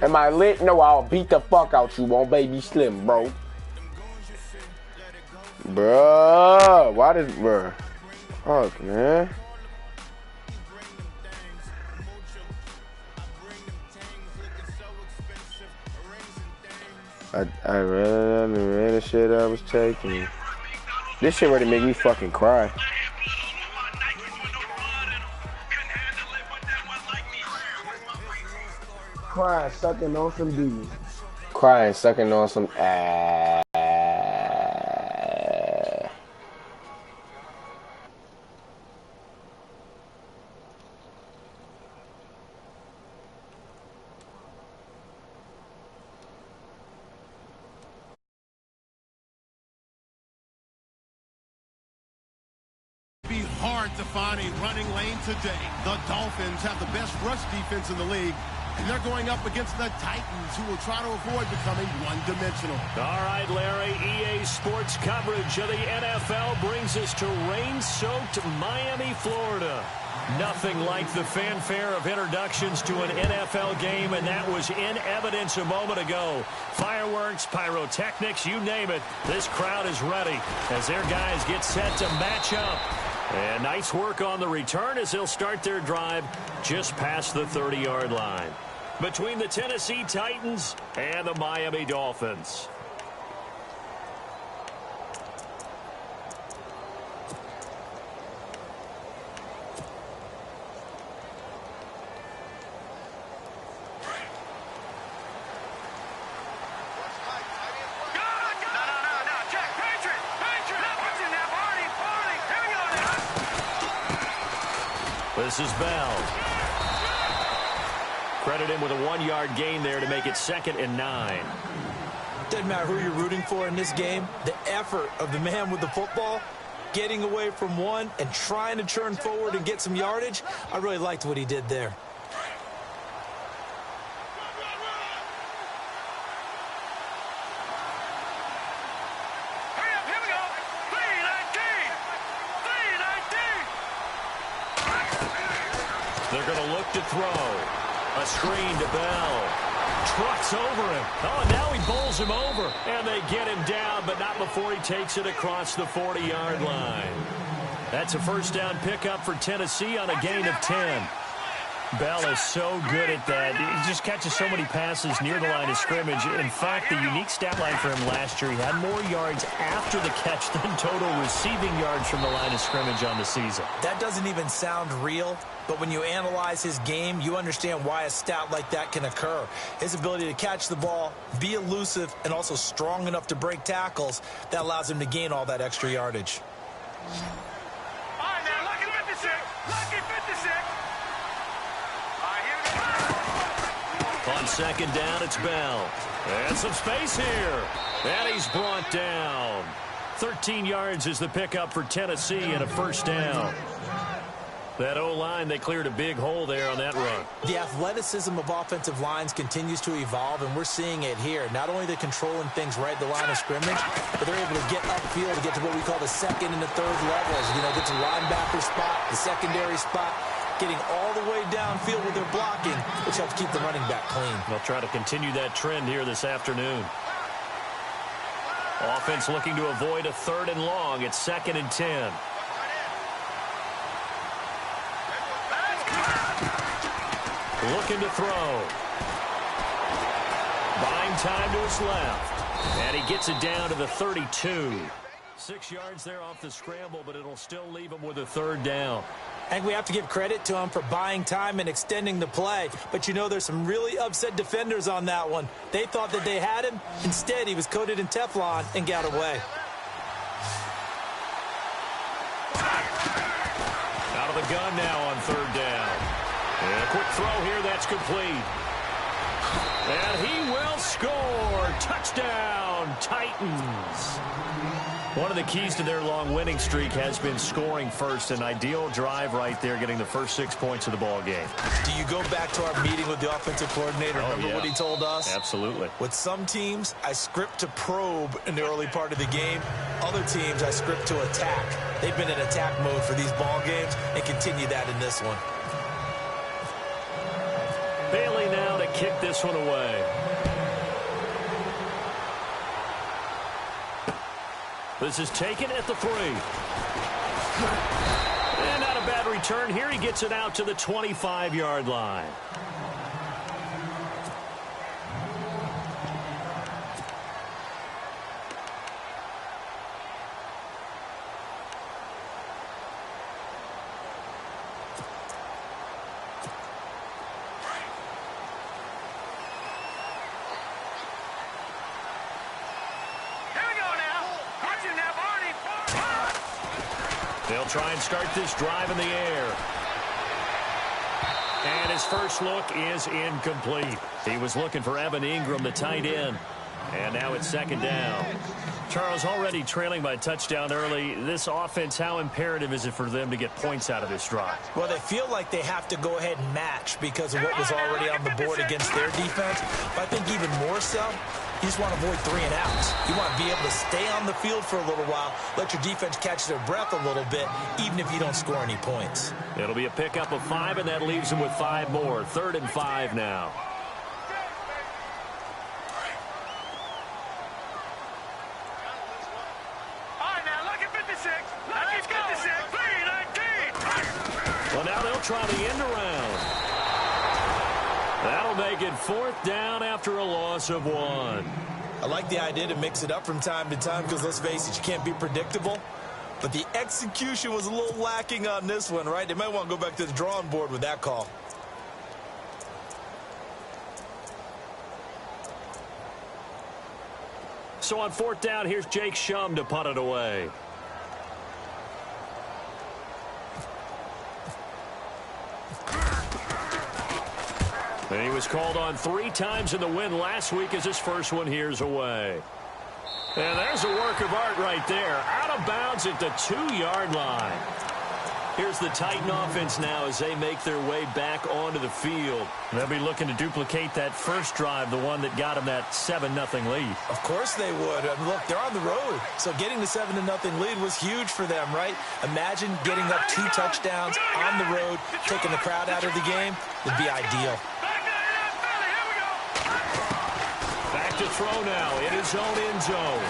Am I lit? No, I'll beat the fuck out you on Baby Slim, bro. Bruh, why this, bruh? Fuck, man. I ran the shit I was taking. This shit ready to make me fucking cry. Crying, sucking on some D. Crying, sucking on some ass. Be hard to find a running lane today. The Dolphins have the best rush defense in the league, and they're going up against the Titans, who will try to avoid becoming one-dimensional. All right, Larry, EA Sports coverage of the NFL brings us to rain-soaked Miami, Florida. Nothing like the fanfare of introductions to an NFL game, and that was in evidence a moment ago. Fireworks, pyrotechnics, you name it. This crowd is ready as their guys get set to match up. And nice work on the return as they'll start their drive just past the 30-yard line. Between the Tennessee Titans and the Miami Dolphins. This is Bell. Credit him with a 1-yard gain there to make it 2nd and 9. Doesn't matter who you're rooting for in this game. The effort of the man with the football, getting away from one and trying to turn forward and get some yardage. I really liked what he did there. They're going to look to throw. A screen to Bell. Trucks over him. Oh, and now he bowls him over. And they get him down, but not before he takes it across the 40-yard line. That's a first down pickup for Tennessee on a gain of 10. Bell is so good at that. He just catches so many passes near the line of scrimmage. In fact, the unique stat line for him last year, he had more yards after the catch than total receiving yards from the line of scrimmage on the season. That doesn't even sound real, but when you analyze his game, you understand why a stat like that can occur. His ability to catch the ball, be elusive, and also strong enough to break tackles, that allows him to gain all that extra yardage. All right, now, lucky 56. Lucky 56. On second down, it's Bell. And some space here. And he's brought down. 13 yards is the pickup for Tennessee and a first down. That O-line, they cleared a big hole there on that run. The athleticism of offensive lines continues to evolve, and we're seeing it here. Not only they're controlling things right at the line of scrimmage, but they're able to get upfield to get to what we call the second and the third levels. You know, get to linebacker spot, the secondary spot, getting all the way downfield with their blocking, which helps keep the running back clean. They'll try to continue that trend here this afternoon. Offense looking to avoid a 3rd and long. It's 2nd and 10. Looking to throw. Buying time to his left. And he gets it down to the 32. 6 yards there off the scramble, but it'll still leave him with a 3rd down. And we have to give credit to him for buying time and extending the play. But, you know, there's some really upset defenders on that one. They thought that they had him. Instead, he was coated in Teflon and got away. Out of the gun now on 3rd down. And a quick throw here, that's complete. And he will score. Touchdown, Titans. One of the keys to their long winning streak has been scoring first. An ideal drive right there, getting the first 6 points of the ball game. Do you go back to our meeting with the offensive coordinator? Remember what he told us? Absolutely. With some teams, I script to probe in the early part of the game. Other teams, I script to attack. They've been in attack mode for these ball games and continue that in this one. Bailey now to kick this one away. This is taken at the 3. And not a bad return here. He gets it out to the 25-yard line. They'll try and start this drive in the air. And his first look is incomplete. He was looking for Evan Ingram, the tight end. And now it's second down. Charles, already trailing by a touchdown early. This offense, how imperative is it for them to get points out of this drive? Well, they feel like they have to go ahead and match because of what was already on the board against their defense. But I think even more so, you just want to avoid 3 and outs. You want to be able to stay on the field for a little while, let your defense catch their breath a little bit, even if you don't score any points. It'll be a pickup of 5, and that leaves them with 5 more. 3rd and 5 now. Well, now they'll try the end around. That'll make it 4th down after a loss of 1. I like the idea to mix it up from time to time because, let's face it, you can't be predictable. But the execution was a little lacking on this one, right? They might want to go back to the drawing board with that call. So on 4th down, here's Jake Shum to punt it away. And he was called on 3 times in the win last week as his first one here's away. And there's a work of art right there. Out of bounds at the 2-yard line. Here's the Titan offense now as they make their way back onto the field. They'll be looking to duplicate that first drive, the one that got them that 7-0 lead. Of course they would. I mean, look, they're on the road. So getting the 7-0 lead was huge for them, right? Imagine getting up 2 touchdowns on the road, taking the crowd out of the game would be ideal. Back to throw now in his own end zone.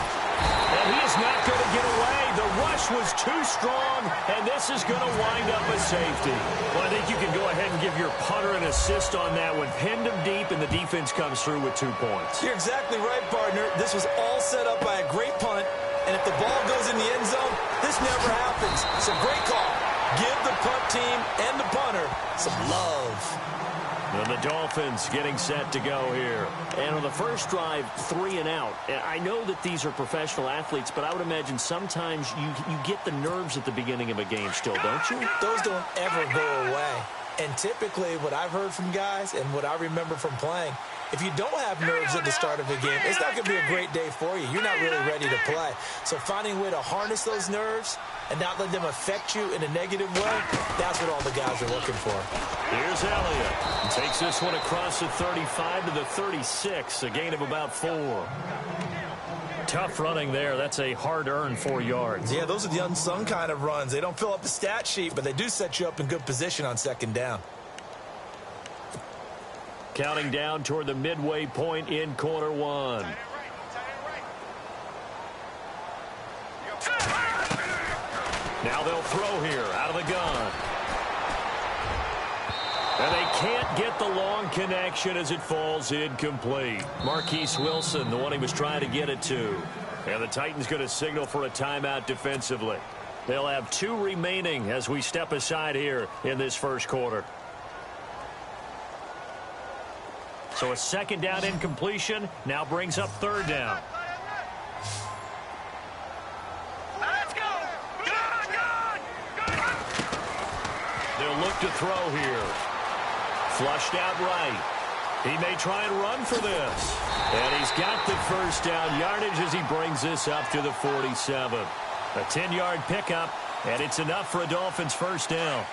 And he is not going to get away. The rush was too strong, and this is going to wind up a safety. Well, I think you can go ahead and give your punter an assist on that one. Pinned him deep, and the defense comes through with 2 points. You're exactly right, partner. This was all set up by a great punt, and if the ball goes in the end zone, this never happens. So great call. Give the punt team and the punter some love. And the Dolphins getting set to go here. And on the first drive, 3 and out. I know that these are professional athletes, but I would imagine sometimes you get the nerves at the beginning of a game still, don't you? Those don't ever go away. And typically what I've heard from guys and what I remember from playing, if you don't have nerves at the start of a game, it's not going to be a great day for you. You're not really ready to play. So finding a way to harness those nerves and not let them affect you in a negative way, that's what all the guys are looking for. Here's Elliott. He takes this one across the 35 to the 36, a gain of about 4. Tough running there. That's a hard-earned 4 yards. Yeah, those are the unsung kind of runs. They don't fill up the stat sheet, but they do set you up in good position on second down. Counting down toward the midway point in quarter 1. Now they'll throw here out of the gun. And they can't get the long connection as it falls incomplete. Marquise Wilson, the one he was trying to get it to. And the Titans going to signal for a timeout defensively. They'll have 2 remaining as we step aside here in this first quarter. So a second down incompletion now brings up 3rd down. They'll look to throw here. Flushed out right. He may try and run for this. And he's got the first down yardage as he brings this up to the 47. A 10-yard pickup, and it's enough for a Dolphins first down.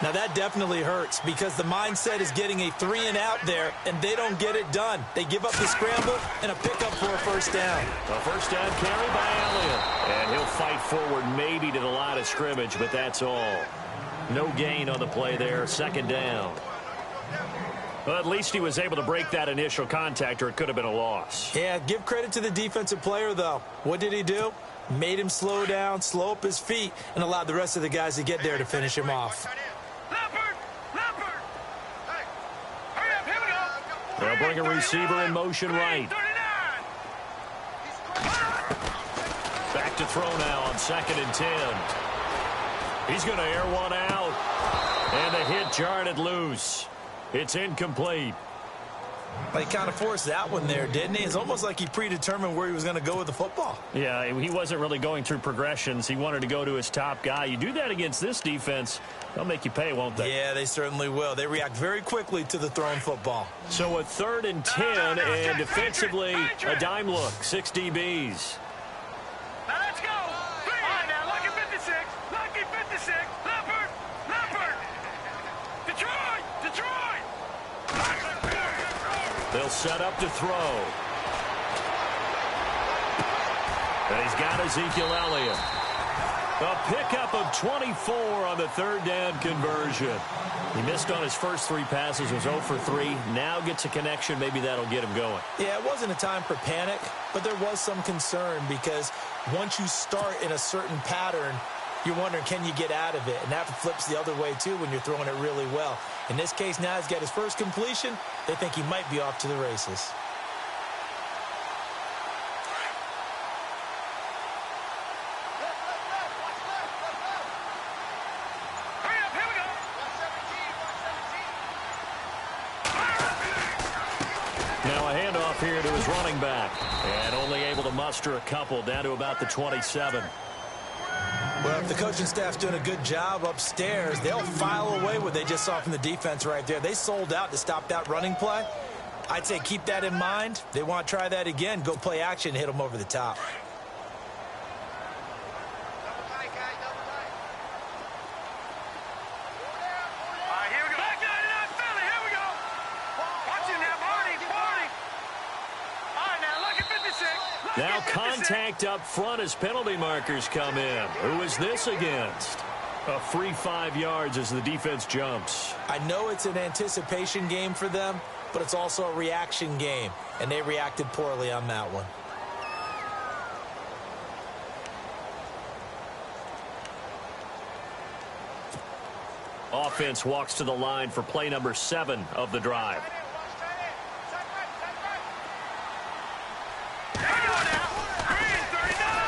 Now that definitely hurts because the mindset is getting a 3 and out there, and they don't get it done. They give up the scramble and a pickup for a first down. A first down carry by Elliott. And he'll fight forward maybe to the line of scrimmage, but that's all. No gain on the play there. Second down. Well, at least he was able to break that initial contact, or it could have been a loss. Yeah, give credit to the defensive player, though. What did he do? Made him slow down, slow up his feet, and allowed the rest of the guys to get there to finish him off. They'll bring a receiver in motion right. Back to throw now on 2nd and 10. He's going to air one out. And the hit jarred it loose. It's incomplete. He kind of forced that one there, didn't he? It's almost like he predetermined where he was going to go with the football. Yeah, he wasn't really going through progressions. He wanted to go to his top guy. You do that against this defense, they'll make you pay, won't they? Yeah, they certainly will. They react very quickly to the thrown football. So a 3rd and 10, and defensively, a dime look, 6 DBs. Now let's go. All right, now, lucky 56. Lucky 56. Leopard. Leopard. Detroit. They'll set up to throw. And he's got Ezekiel Elliott. A pickup of 24 on the 3rd down conversion. He missed on his first 3 passes, was 0 for 3. Now gets a connection. Maybe that'll get him going. Yeah, it wasn't a time for panic, but there was some concern because once you start in a certain pattern, you're wondering, can you get out of it? And that flips the other way, too, when you're throwing it really well. In this case, now he's got his first completion. They think he might be off to the races. Hurry up, here we go. 117. Now a handoff here to his running back. And only able to muster a couple down to about the 27. Well, if the coaching staff's doing a good job upstairs, they'll file away what they just saw from the defense right there. They sold out to stop that running play. I'd say keep that in mind. They want to try that again. Go play action, hit them over the top. All right, here we go. Back 99 Philly, here we go. Watch it now, Barney. All right, now, lucky 56. Now contact up front as penalty markers come in. Who is this against? A free 5 yards as the defense jumps. I know it's an anticipation game for them, but it's also a reaction game, and they reacted poorly on that one. Offense walks to the line for play number 7 of the drive.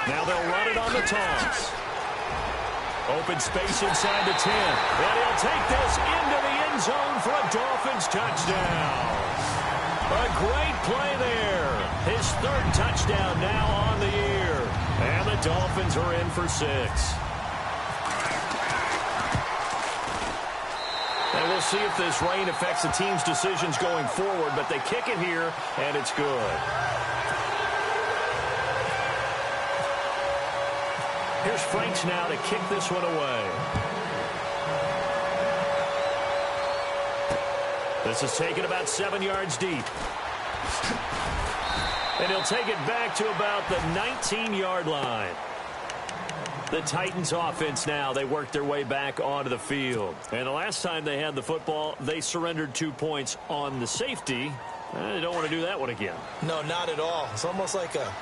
Now they'll run it on the toss. Open space inside the 10. And he'll take this into the end zone for a Dolphins touchdown. A great play there. His 3rd touchdown now on the year. And the Dolphins are in for 6. And we'll see if this rain affects the team's decisions going forward, but they kick it here, and it's good. Here's Franks now to kick this one away. This is taken about 7 yards deep. And he'll take it back to about the 19-yard line. The Titans offense now, they work their way back onto the field. And the last time they had the football, they surrendered 2 points on the safety. They don't want to do that one again. No, not at all. It's almost like a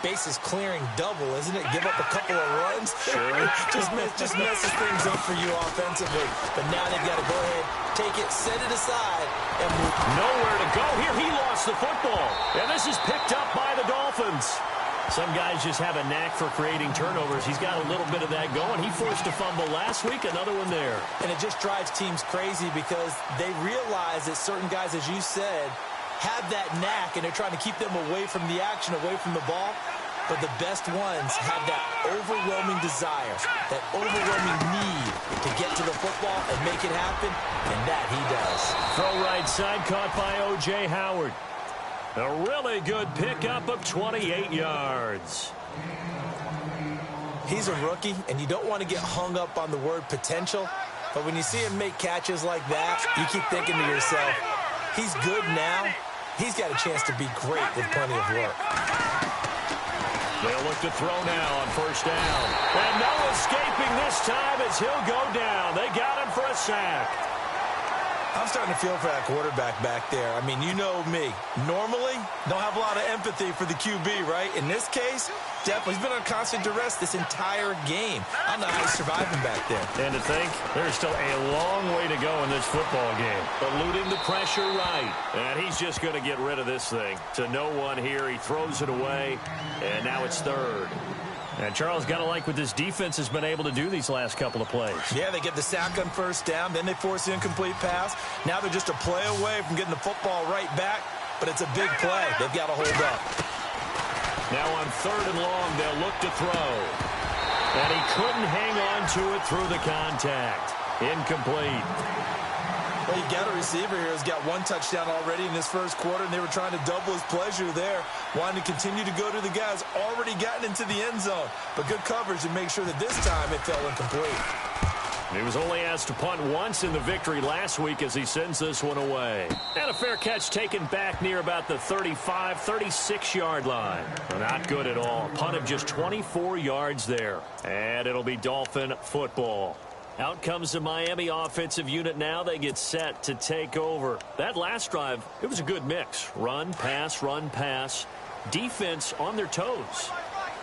bases clearing double, isn't it? Give up a couple of runs. Sure. just messes things up for you offensively. But now they've got to go ahead, take it, set it aside, and move. Nowhere to go here. He lost the football. And this is picked up by the Dolphins. Some guys just have a knack for creating turnovers. He's got a little bit of that going. He forced a fumble last week, another one there. And it just drives teams crazy because they realize that certain guys, as you said, have that knack, and they're trying to keep them away from the action, away from the ball. But the best ones have that overwhelming desire, that overwhelming need to get to the football and make it happen, and that he does. Throw right side, caught by O.J. Howard. A really good pickup of 28 yards. He's a rookie, and you don't want to get hung up on the word potential, but when you see him make catches like that, you keep thinking to yourself, he's good now. He's got a chance to be great with plenty of work. They'll look to throw now on 1st down. And no escaping this time as he'll go down. They got him for a sack. I'm starting to feel for that quarterback back there. I mean, you know me. Normally, don't have a lot of empathy for the QB, right? In this case, definitely. He's been on constant duress this entire game. I don't know how he's surviving back there. And to think, there's still a long way to go in this football game. Eluding the pressure right. And he's just going to get rid of this thing. To no one here. He throws it away. And now it's third. And Charles, got to like what this defense has been able to do these last couple of plays. Yeah, they get the sack on first down, then they force the incomplete pass. Now they're just a play away from getting the football right back, but it's a big play. They've got to hold up. Now on third and long, they'll look to throw. And he couldn't hang on to it through the contact. Incomplete. Well, you got a receiver here who's got one touchdown already in this first quarter, and they were trying to double his pleasure there, wanting to continue to go to the guys already gotten into the end zone. But good coverage to make sure that this time it fell incomplete. He was only asked to punt once in the victory last week as he sends this one away. And a fair catch taken back near about the 35, 36-yard line. Not good at all. A punt of just 24 yards there. And it'll be Dolphin football. Out comes the Miami offensive unit now. They get set to take over. That last drive, it was a good mix. Run, pass. Defense on their toes.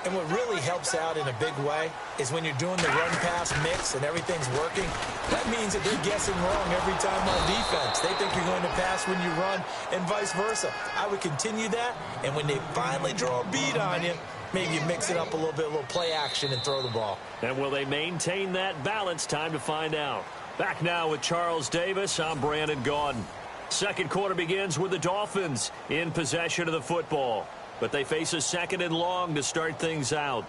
And what really helps out in a big way is when you're doing the run-pass mix and everything's working, that means that they're guessing wrong every time on defense. They think you're going to pass when you run and vice versa. I would continue that, and when they finally draw a bead on you, maybe you mix it up a little bit, a little play action, and throw the ball. And will they maintain that balance? Time to find out. Back now with Charles Davis, I'm Brandon Gaudin. Second quarter begins with the Dolphins in possession of the football. But they face a second and long to start things out.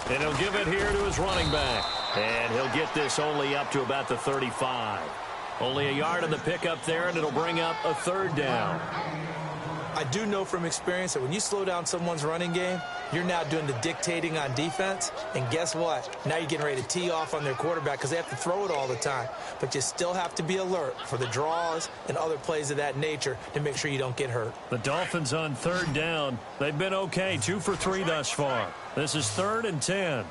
And he'll give it here to his running back. And he'll get this only up to about the 35. Only a yard on the pickup there, and it'll bring up a third down. I do know from experience that when you slow down someone's running game, you're now doing the dictating on defense. And guess what? Now you're getting ready to tee off on their quarterback because they have to throw it all the time. But you still have to be alert for the draws and other plays of that nature to make sure you don't get hurt. The Dolphins on third down. They've been okay, 2 for 3 thus far. This is 3rd and 10.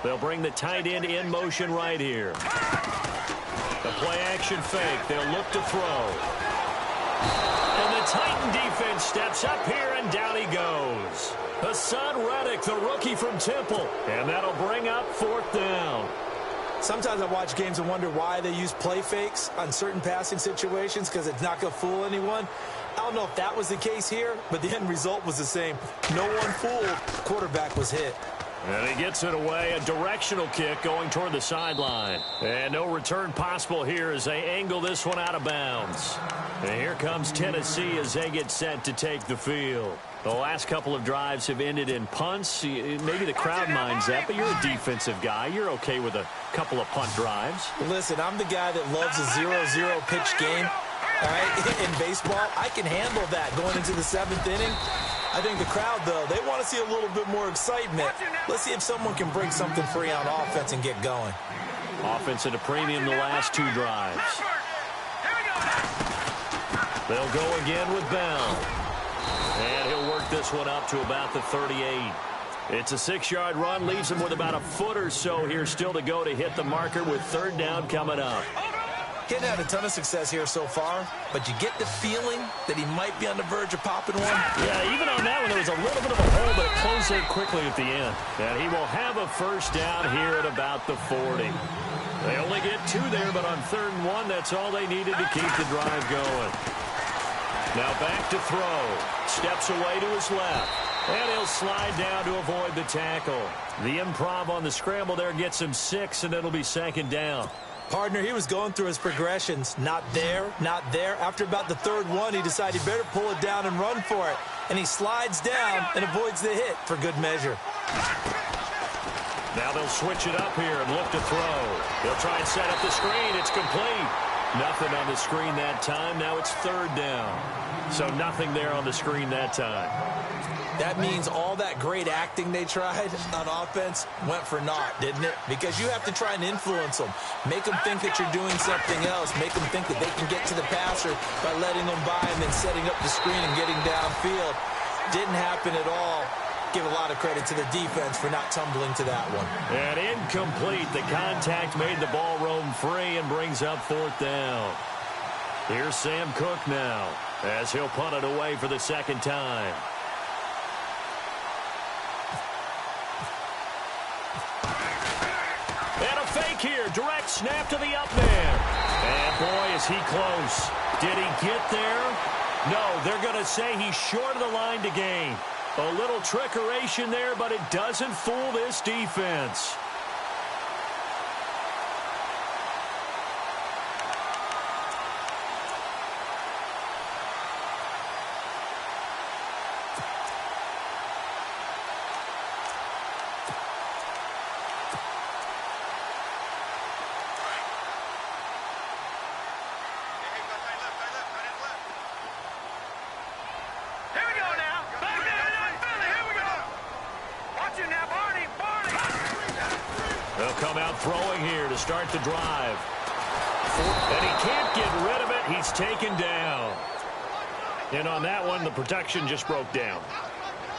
They'll bring the tight end in motion right here. The play action fake. They'll look to throw. And the Titan defense steps up here, and down he goes. Hassan Reddick, the rookie from Temple. And that'll bring up 4th down. Sometimes I watch games and wonder why they use play fakes on certain passing situations because it's not going to fool anyone. I don't know if that was the case here, but the end result was the same. No one fooled. Quarterback was hit. And he gets it away, a directional kick going toward the sideline. And no return possible here as they angle this one out of bounds. And here comes Tennessee as they get set to take the field. The last couple of drives have ended in punts. Maybe the crowd minds that, but you're a defensive guy. You're okay with a couple of punt drives. Listen, I'm the guy that loves a 0-0 pitch game. All right, in baseball, I can handle that going into the 7th inning. I think the crowd, though, they want to see a little bit more excitement. Let's see if someone can bring something free on offense and get going. Offense at a premium the last 2 drives. They'll go again with Bell. And he'll work this one up to about the 38. It's a 6-yard run, leaves him with about a foot or so here still to go to hit the marker with 3rd down coming up. He hadn't had a ton of success here so far, but you get the feeling that he might be on the verge of popping one. Yeah, even on that one, there was a little bit of a hole, but it closed there quickly at the end. And he will have a 1st down here at about the 40. They only get 2 there, but on 3rd and 1, that's all they needed to keep the drive going. Now back to throw. Steps away to his left. And he'll slide down to avoid the tackle. The improv on the scramble there gets him 6, and it'll be 2nd down. Partner, he was going through his progressions. Not there, not there. After about the 3rd one, he decided he better pull it down and run for it. And he slides down and avoids the hit for good measure. Now they'll switch it up here and look to throw. He'll try and set up the screen. It's complete. Nothing on the screen that time. Now it's third down. So nothing there on the screen that time. That means all that great acting they tried on offense went for naught, didn't it? Because you have to try and influence them. Make them think that you're doing something else. Make them think that they can get to the passer by letting them by and then setting up the screen and getting downfield. Didn't happen at all. Give a lot of credit to the defense for not tumbling to that one. And incomplete. The contact made the ball roam free and brings up fourth down. Here's Sam Cook now as he'll punt it away for the second time. And a fake here. Direct snap to the up man. And boy, is he close. Did he get there? No, they're going to say he's short of the line to gain. A little trickeration there, but it doesn't fool this defense. They'll come out throwing here to start the drive. And he can't get rid of it. He's taken down. And on that one, the protection just broke down.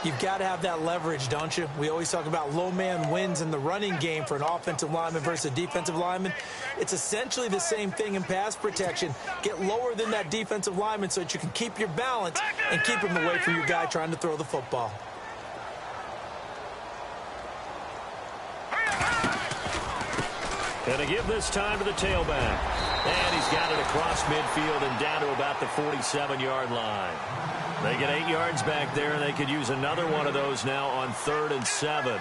You've got to have that leverage, don't you? We always talk about low man wins in the running game for an offensive lineman versus a defensive lineman. It's essentially the same thing in pass protection. Get lower than that defensive lineman so that you can keep your balance and keep him away from your guy trying to throw the football. And to give this time to the tailback. And he's got it across midfield and down to about the 47-yard line. They get 8 yards back there, and they could use another one of those now on 3rd and 7.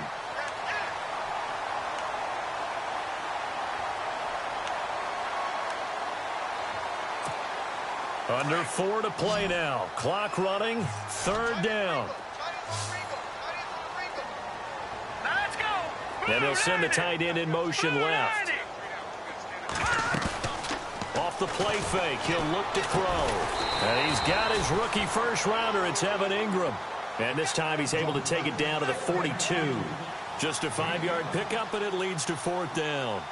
Under 4 to play now. Clock running. 3rd down. And he'll send the tight end in motion left. Off the play fake, he'll look to throw. And he's got his rookie first rounder. It's Evan Ingram. And this time he's able to take it down to the 42. Just a 5-yard pickup, and it leads to 4th down.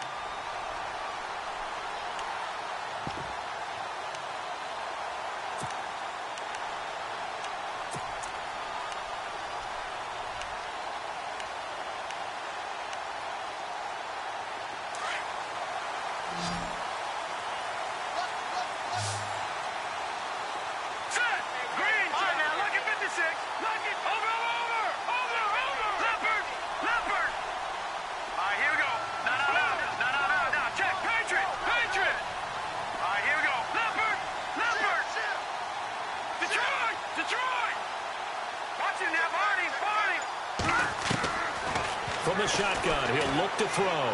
From the shotgun, he'll look to throw.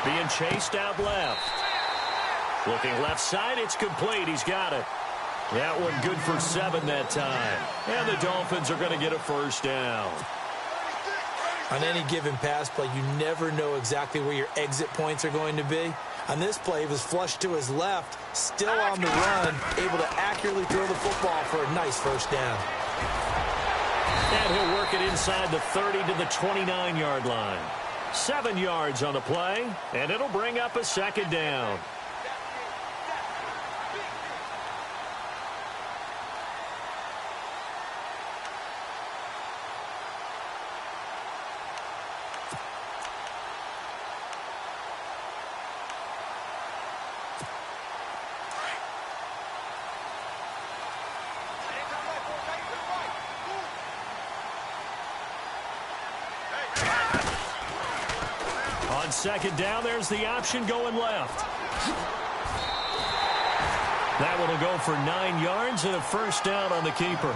Being chased out left. Looking left side, it's complete. He's got it. That one good for 7 that time. And the Dolphins are going to get a first down. On any given pass play, you never know exactly where your exit points are going to be. On this play, he was flushed to his left, still on the run, able to accurately throw the football for a nice first down. And he'll work it inside the 30 to the 29-yard line. 7 yards on the play, and it'll bring up a 2nd down. On 2nd down, there's the option going left. That one will go for 9 yards and a first down on the keeper.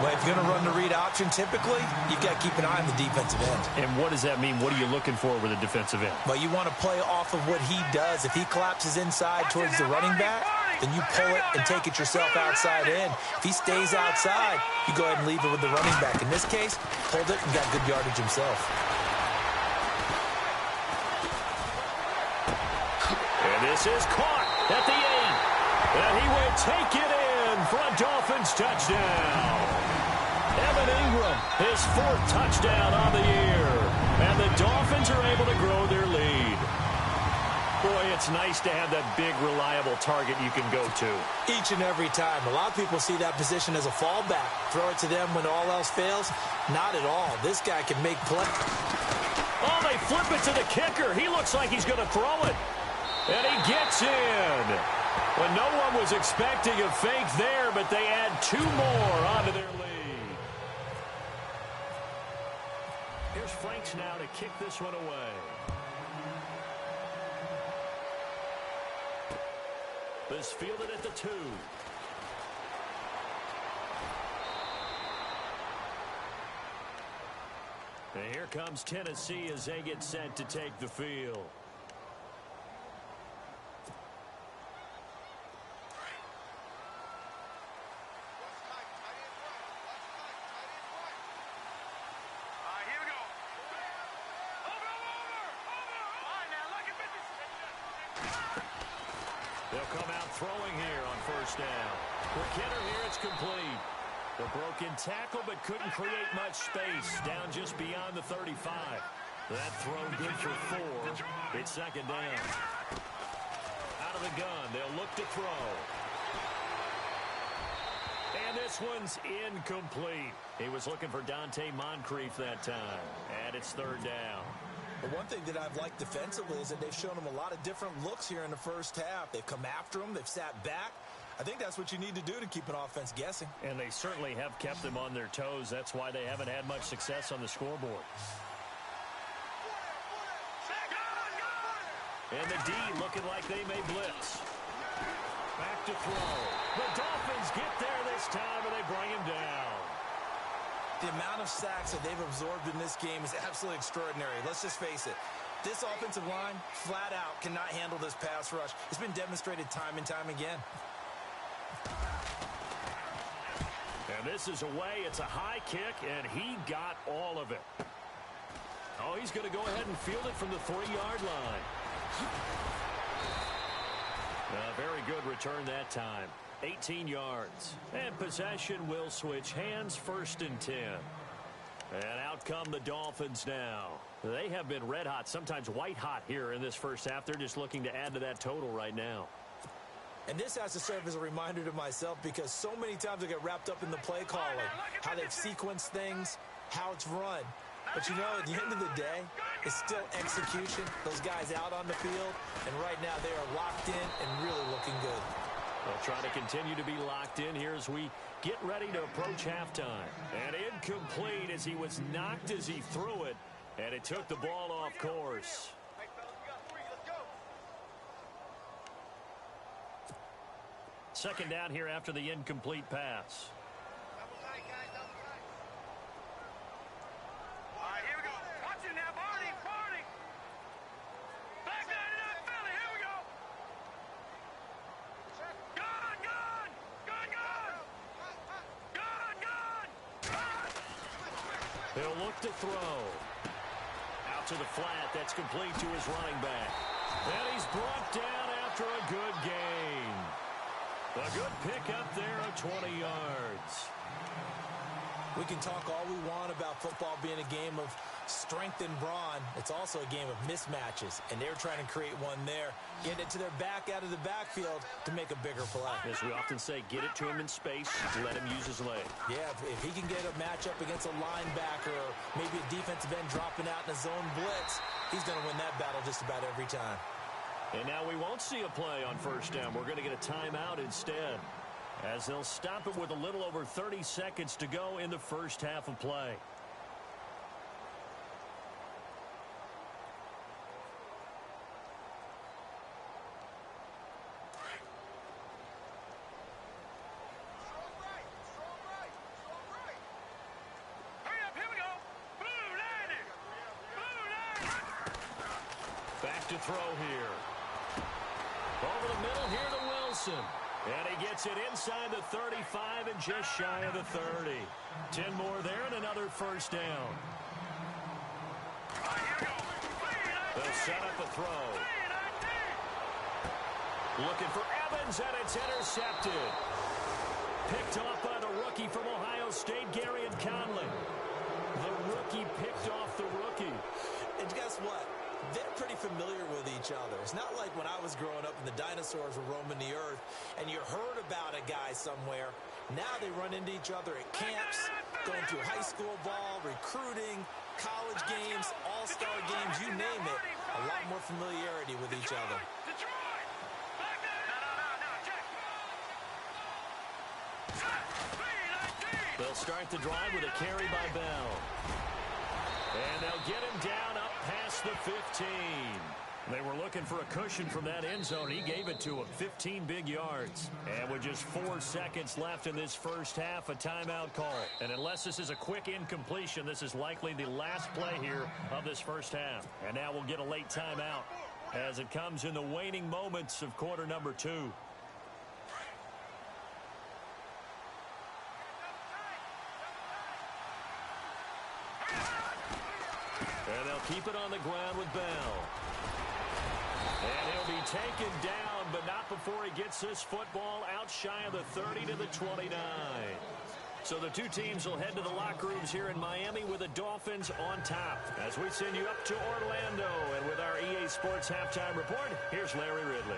Well, if you're going to run the read option, typically, you've got to keep an eye on the defensive end. And what does that mean? What are you looking for with a defensive end? Well, you want to play off of what he does. If he collapses inside towards the running back, then you pull it and take it yourself outside in. If he stays outside, you go ahead and leave it with the running back. In this case, pulled it and got good yardage himself. This is caught at the 8. And he will take it in for a Dolphins touchdown. Evan Ingram, his 4th touchdown on the year. And the Dolphins are able to grow their lead. Boy, it's nice to have that big, reliable target you can go to. Each and every time. A lot of people see that position as a fallback. Throw it to them when all else fails. Not at all. This guy can make play. Oh, they flip it to the kicker. He looks like he's going to throw it. And he gets in. Well, no one was expecting a fake there, but they add 2 more onto their lead. Here's Franks now to kick this one away. This fielded at the 2. And here comes Tennessee as they get set to take the field. Here we go. Over. All right, now look at this. They'll come out throwing here on first down. For Kenner here, it's complete. The broken tackle, but couldn't create much space. Down just beyond the 35. That throw good for 4. It's second down. Out of the gun, they'll look to throw. And this one's incomplete. He was looking for Dante Moncrief that time. And it's third down. The one thing that I've liked defensively is that they've shown him a lot of different looks here in the first half. They've come after him. They've sat back. I think that's what you need to do to keep an offense guessing. And they certainly have kept them on their toes. That's why they haven't had much success on the scoreboard. And the D looking like they may blitz. Back to throw. The Dolphins get there this time, and they bring him down. The amount of sacks that they've absorbed in this game is absolutely extraordinary. Let's just face it. This offensive line, flat out, cannot handle this pass rush. It's been demonstrated time and time again. And this is away. It's a high kick, and he got all of it. Oh, he's going to go ahead and field it from the 3-yard line. A very good return that time. 18 yards. And possession will switch hands, 1st and 10. And out come the Dolphins now. They have been red hot, sometimes white hot here in this first half. They're just looking to add to that total right now. And this has to serve as a reminder to myself because so many times I get wrapped up in the play calling, how they've sequenced things, how it's run. But, you know, at the end of the day, it's still execution. Those guys out on the field, and right now they are locked in and really looking good. They'll try to continue to be locked in here as we get ready to approach halftime. And incomplete as he was knocked as he threw it, and it took the ball off course. Second down here after the incomplete pass. He'll look to throw. Out to the flat. That's complete to his running back. And he's brought down after a good gain. A good pick up there of 20 yards. We can talk all we want about football being a game of strength and brawn. It's also a game of mismatches, and they're trying to create one there. Getting it to their back out of the backfield to make a bigger play. As we often say, get it to him in space, let him use his leg. Yeah, if he can get a matchup against a linebacker or maybe a defensive end dropping out in a zone blitz, he's going to win that battle just about every time. And now we won't see a play on first down. We're going to get a timeout instead, as they'll stop it with a little over 30 seconds to go in the first half of play. Back to throw here. Over the middle here to Wilson. And he gets it inside the 35 and just shy of the 30. 10 more there and another first down. They'll set up a throw. Looking for Evans, and it's intercepted. Picked off by the rookie from Ohio State, Garyon Conley. The rookie picked off the rookie. And guess what? They're pretty familiar with each other. It's not like when I was growing up and the dinosaurs were roaming the earth and you heard about a guy somewhere. Now they run into each other at camps, going through high school ball, recruiting, college games, all-star games, you name it. A lot more familiarity with each other. They'll start the drive with a carry by Bell. And they'll get him down up past the 15. They were looking for a cushion from that end zone. He gave it to him, 15 big yards. And with just 4 seconds left in this first half, a timeout call. And unless this is a quick incompletion, this is likely the last play here of this first half. And now we'll get a late timeout as it comes in the waning moments of quarter number 2. And they'll keep it on the ground with Bell. And he'll be taken down, but not before he gets this football out shy of the 30 to the 29. So the two teams will head to the locker rooms here in Miami with the Dolphins on top. As we send you up to Orlando, and with our EA Sports Halftime Report, here's Larry Ridley.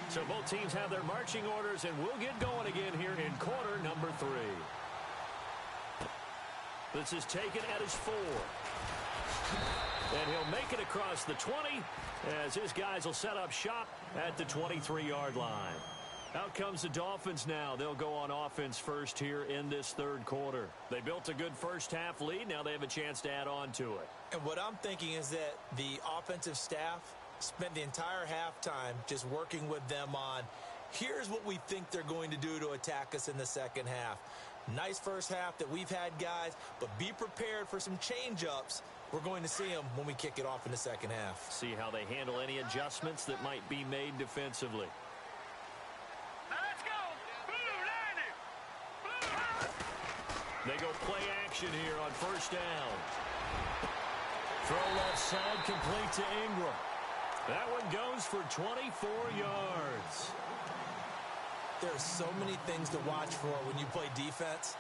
So both teams have their marching orders, and we'll get going again here in quarter number 3. This is taken at his 4. And he'll make it across the 20 as his guys will set up shop at the 23-yard line. Out comes the Dolphins now. They'll go on offense first here in this third quarter. They built a good first half lead. Now they have a chance to add on to it. And what I'm thinking is that the offensive staff spent the entire halftime just working with them on, here's what we think they're going to do to attack us in the second half. Nice first half that we've had, guys, but be prepared for some change-ups. We're going to see them when we kick it off in the second half. See how they handle any adjustments that might be made defensively. Now let's go. They go play action here on first down. Throw left side, complete to Ingram. That one goes for 24 yards. There are so many things to watch for when you play defense.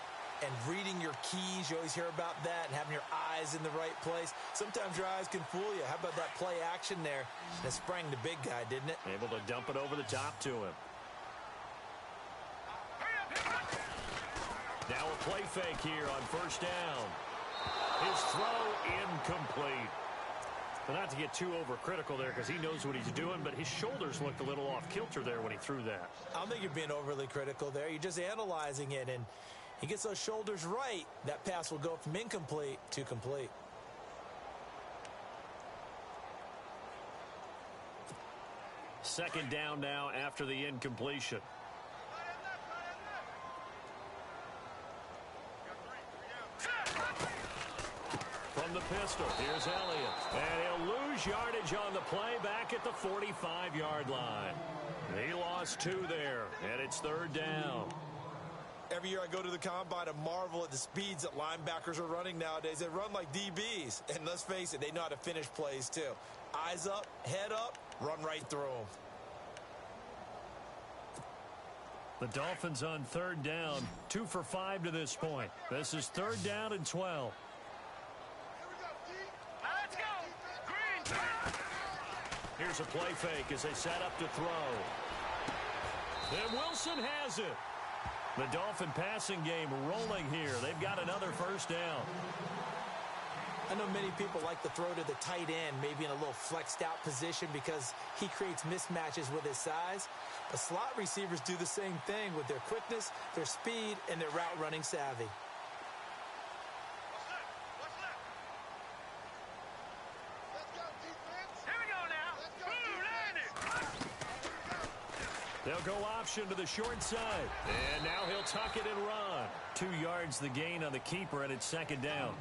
And reading your keys, you always hear about that, and having your eyes in the right place. Sometimes your eyes can fool you. How about that play action there? That sprang the big guy, didn't it? Able to dump it over the top to him. Now a play fake here on first down. His throw incomplete. But not to get too overcritical there because he knows what he's doing, but his shoulders looked a little off kilter there when he threw that. I don't think you're being overly critical there. You're just analyzing it, and he gets those shoulders right. That pass will go from incomplete to complete. Second down now after the incompletion. From the pistol, here's Elliott. And he'll lose yardage on the play back at the 45-yard line. He lost 2 there, and it's third down. Every year I go to the combine and marvel at the speeds that linebackers are running nowadays. They run like DBs. And let's face it, they know how to finish plays too. Eyes up, head up, run right through them. The Dolphins on third down, 2 for 5 to this point. This is third down and 12. Let's go. Green. Here's a play fake as they set up to throw. And Wilson has it. The Dolphin passing game rolling here. They've got another first down. I know many people like to throw to the tight end, maybe in a little flexed out position because he creates mismatches with his size. But slot receivers do the same thing with their quickness, their speed, and their route running savvy. Here we go now. Blue landing. They'll go option to the short side. And now he'll tuck it and run. 2 yards the gain on the keeper, and it's second down.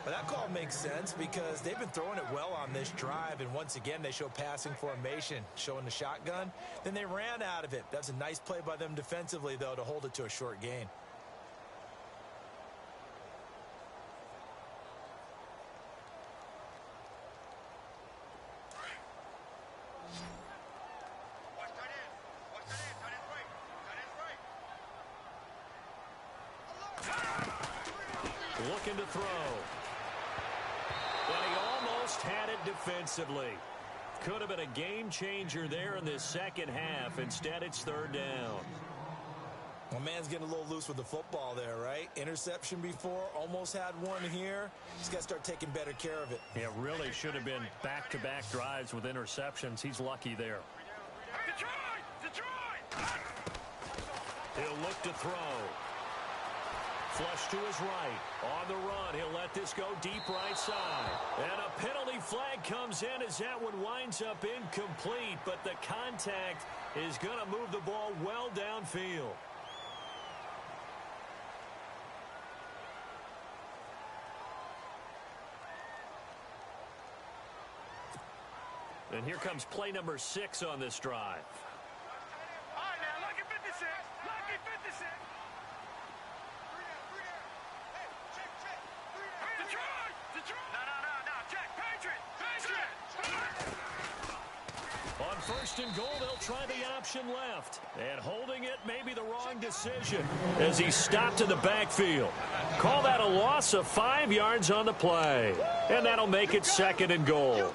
But that call makes sense because they've been throwing it well on this drive, and once again they show passing formation, showing the shotgun. Then they ran out of it. That's a nice play by them defensively, though, to hold it to a short gain. looking to throw. And he almost had it defensively. Could have been a game changer there in this second half. Instead, it's third down. Well, man's getting a little loose with the football there, right? Interception before, almost had one here. He's got to start taking better care of it. It really should have been back-to-back drives with interceptions. He's lucky there. Detroit! He'll look to throw. Flush to his right. On the run, he'll let this go deep right side. And a penalty flag comes in as that one winds up incomplete. But the contact is going to move the ball well downfield. And here comes play number 6 on this drive. All right, now, lucky 56. Lucky 56. Detroit! No. Check. Patriot! On first and goal, they'll try the option left. And holding it may be the wrong decision as he stopped in the backfield. Call that a loss of 5 yards on the play. And that'll make it second and goal.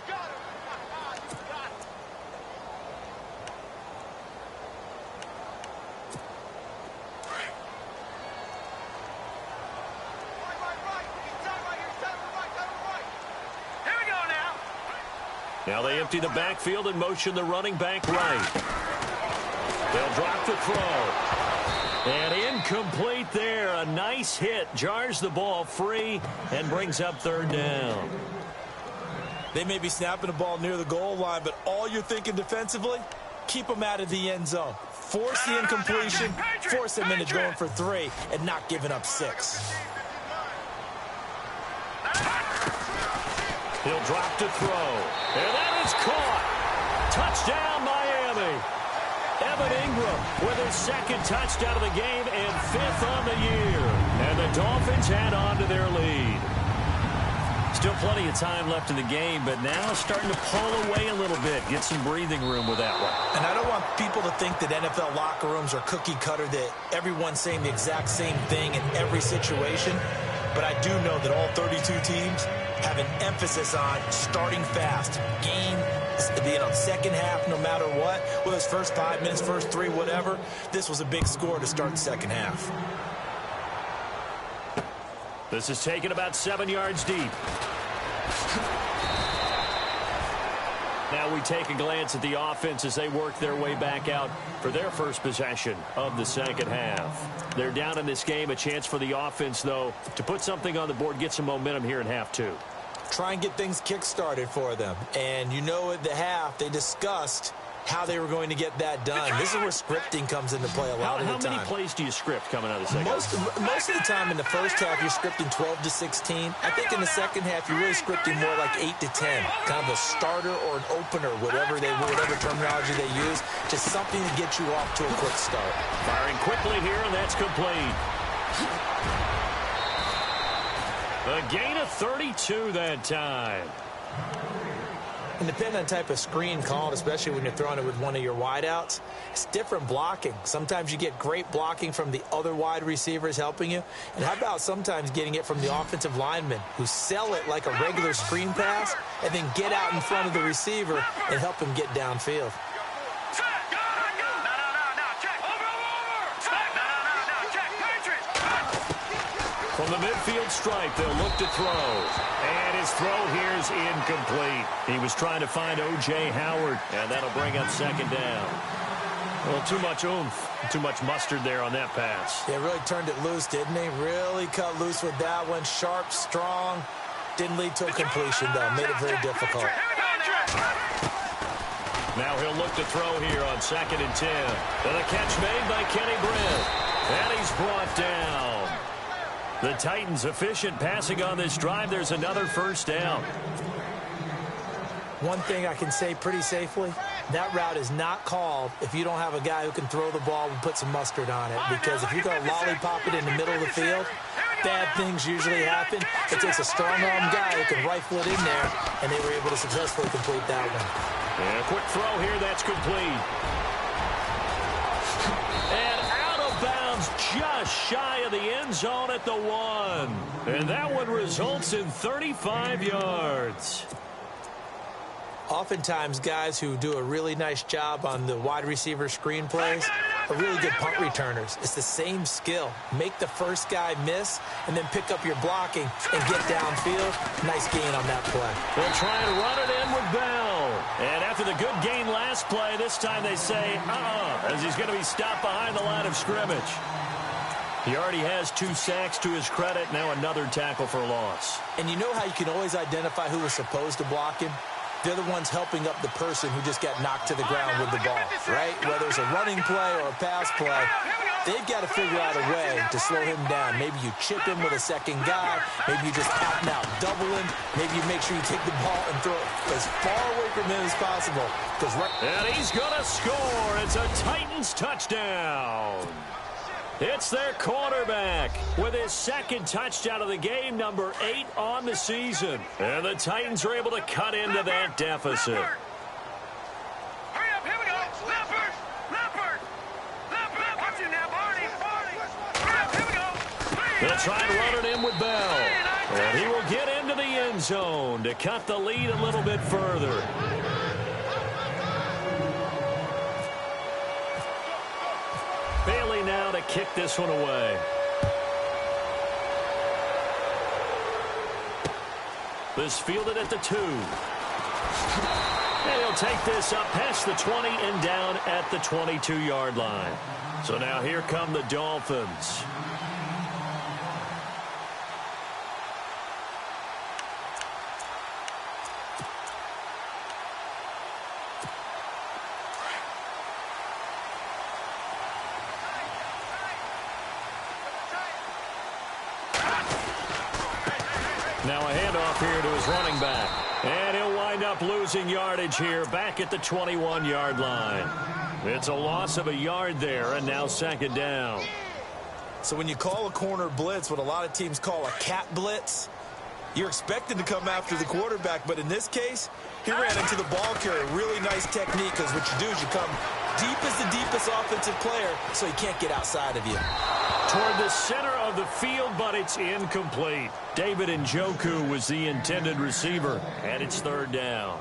Now they empty the backfield and motion the running back right. They'll drop the throw. And incomplete there. A nice hit. Jars the ball free and brings up third down. They may be snapping the ball near the goal line, but all you're thinking defensively, keep them out of the end zone. Force the incompletion, force them into going for 3, and not giving up 6. He'll drop to throw. And that is caught. Touchdown, Miami. Evan Ingram with his second touchdown of the game and 5th on the year. And the Dolphins add on to their lead. Still plenty of time left in the game, but now starting to pull away a little bit. Get some breathing room with that one. And I don't want people to think that NFL locker rooms are cookie cutter, that everyone's saying the exact same thing in every situation. But I do know that all 32 teams have an emphasis on starting fast. Second half, no matter what. Whether it's first 5 minutes, first 3, whatever. This was a big score to start the second half. This is taken about 7 yards deep. Now we take a glance at the offense as they work their way back out for their first possession of the second half. They're down in this game. A chance for the offense, though, to put something on the board, get some momentum here in half 2. Try and get things kick-started for them. And you know at the half, they discussed how they were going to get that done. This is where scripting comes into play a lot of the time. How many plays do you script coming out of the second half? Most of the time in the first half, you're scripting 12 to 16. I think in the second half, you're really scripting more like 8 to 10. Kind of a starter or an opener, whatever terminology they use. Just something to get you off to a quick start. Firing quickly here, and that's complete. A gain of 32 that time. And depending on the type of screen called, especially when you're throwing it with one of your wideouts, it's different blocking. Sometimes you get great blocking from the other wide receivers helping you. And how about sometimes getting it from the offensive linemen who sell it like a regular screen pass and then get out in front of the receiver and help him get downfield. From the midfield stripe, they'll look to throw. And his throw here is incomplete. He was trying to find O.J. Howard, and that'll bring up second down. Well, too much oomph, too much mustard there on that pass. Yeah, really turned it loose, didn't he? Really cut loose with that one. Sharp, strong. Didn't lead to a completion, though. Made it very difficult. Now he'll look to throw here on 2nd and 10. And a catch made by Kenny Britt. And he's brought down. The Titans efficient passing on this drive. There's another first down. One thing I can say pretty safely, that route is not called if you don't have a guy who can throw the ball and put some mustard on it. Because if you're going to lollipop it in the middle of the field, bad things usually happen. It takes a strong-arm guy who can rifle it in there, and they were able to successfully complete that one. And a quick throw here, that's complete. And out of bounds just shy of the end zone at the 1. And that one results in 35 yards. Oftentimes, guys who do a really nice job on the wide receiver screen plays are really good punt returners. It's the same skill. Make the first guy miss and then pick up your blocking and get downfield. Nice gain on that play. They'll try and run it in with Bell. And after the good gain last play, this time they say, as he's going to be stopped behind the line of scrimmage. He already has 2 sacks to his credit. Now another tackle for loss. And you know how you can always identify who was supposed to block him? They're the ones helping up the person who just got knocked to the ground with the ball, right? Whether it's a running play or a pass play, they've got to figure out a way to slow him down. Maybe you chip him with a second guy. Maybe you just out and out double him. Maybe you make sure you take the ball and throw it as far away from him as possible. And he's going to score. It's a Titans touchdown. It's their quarterback with his second touchdown of the game, number 8 on the season. And the Titans are able to cut into that deficit. Hurry up, here we go. Leopard. Watch it now, Barney. Hurry up, here we go. They'll try and run it in with Bell. And he will get into the end zone to cut the lead a little bit further. Bailey now to kick this one away. This fielded at the 2. And he'll take this up past the 20 and down at the 22-yard line. So now here come the Dolphins. Now a handoff here to his running back. And he'll wind up losing yardage here back at the 21-yard line. It's a loss of a yard there, and now second down. So when you call a corner blitz, what a lot of teams call a cat blitz, you're expected to come after the quarterback. But in this case, he ran into the ball carrier. Really nice technique, because what you do is you come deep as the deepest offensive player so he can't get outside of you. Toward the center of the field, but it's incomplete. David Njoku was the intended receiver, and it's third down.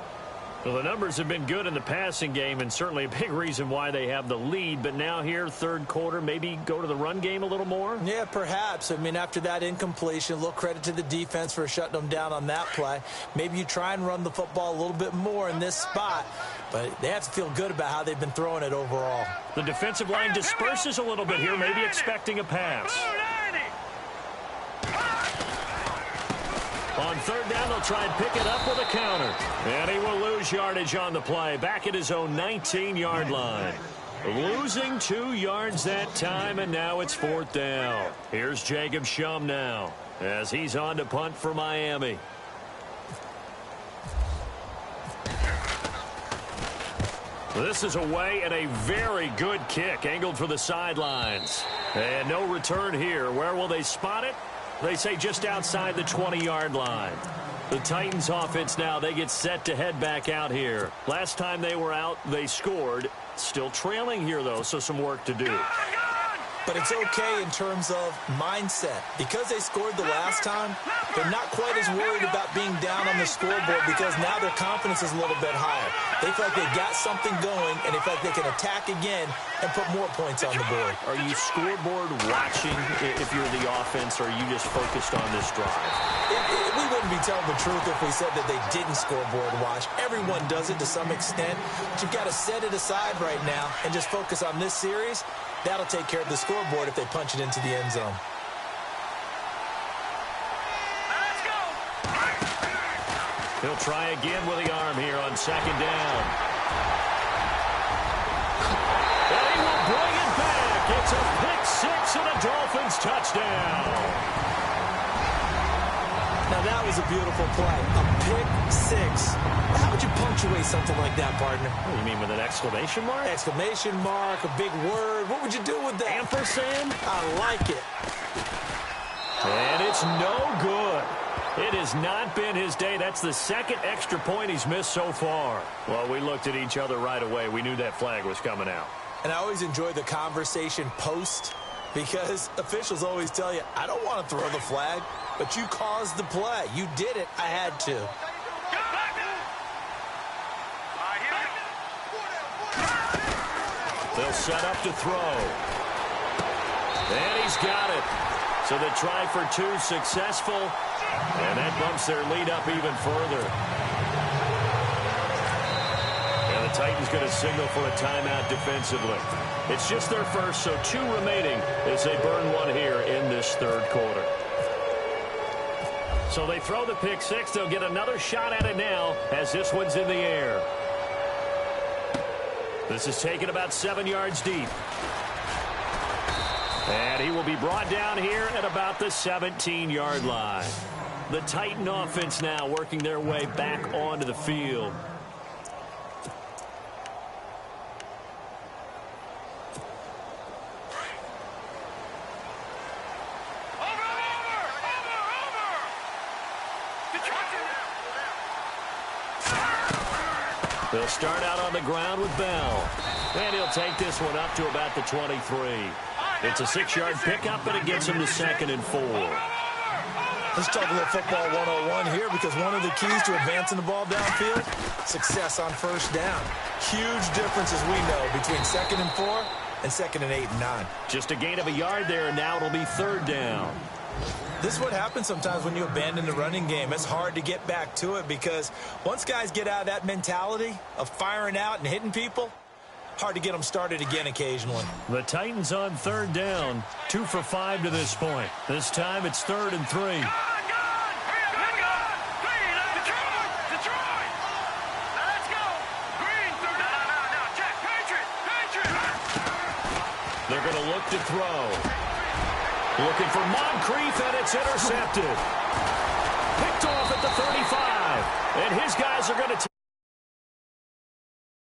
Well, the numbers have been good in the passing game, and certainly a big reason why they have the lead. But now here, third quarter, maybe go to the run game a little more? Yeah, perhaps. I mean, after that incompletion, a little credit to the defense for shutting them down on that play. Maybe you try and run the football a little bit more in this spot, but they have to feel good about how they've been throwing it overall. The defensive line disperses a little bit here, maybe expecting a pass. On third down, they'll try and pick it up with a counter. And he will lose yardage on the play, back at his own 19-yard line. Losing 2 yards that time, and now it's fourth down. Here's Jacob Shum now, as he's on to punt for Miami. This is away, and a very good kick, angled for the sidelines. And no return here. Where will they spot it? They say just outside the 20-yard line. The Titans offense now, they get set to head back out here. Last time they were out, they scored. Still trailing here, though, so some work to do. But it's okay in terms of mindset. Because they scored the last time, they're not quite as worried about being down on the scoreboard, because now their confidence is a little bit higher. They feel like they got something going, and they feel like they can attack again and put more points on the board. Are you scoreboard watching if you're the offense, or are you just focused on this drive? We wouldn't be telling the truth if we said that they didn't scoreboard watch. Everyone does it to some extent. But you've got to set it aside right now and just focus on this series. That'll take care of the scoreboard if they punch it into the end zone. Let's go. He'll try again with the arm here on second down. And he will bring it back. It's a pick six and a Dolphins touchdown. Now that was a beautiful play. A pick six. How would you punctuate something like that, partner? What do you mean, with an exclamation mark? Exclamation mark, a big word. What would you do with that? Ampersand? I like it. And it's no good. It has not been his day. That's the second extra point he's missed so far. Well, we looked at each other right away. We knew that flag was coming out. And I always enjoy the conversation post Because officials always tell you, I don't want to throw the flag, but you caused the play. You did it. I had to. They'll set up to throw. And he's got it. So the try for two successful, and that bumps their lead up even further. And the Titans going to signal for a timeout defensively. It's just their first, so 2 remaining as they burn one here in this third quarter. So they throw the pick six. They'll get another shot at it now as this one's in the air. This is taken about 7 yards deep. And he will be brought down here at about the 17-yard line. The Titan offense now working their way back onto the field. They'll start out on the ground with Bell. And he'll take this one up to about the 23. It's a 6-yard pickup, but it gets him to 2nd and 4. Let's talk a little football 101 here, because one of the keys to advancing the ball downfield, success on first down. Huge differences, we know, between 2nd and 4 and 2nd and 8 and 9. Just a gain of a yard there, and now it'll be 3rd down. This is what happens sometimes when you abandon the running game. It's hard to get back to it, because once guys get out of that mentality of firing out and hitting people, hard to get them started again occasionally. The Titans on 3rd down, 2 for 5 to this point. This time it's 3rd and 3. They're going to look to throw. Looking for Moncrief, and it's intercepted. Picked off at the 35. And his guys are going to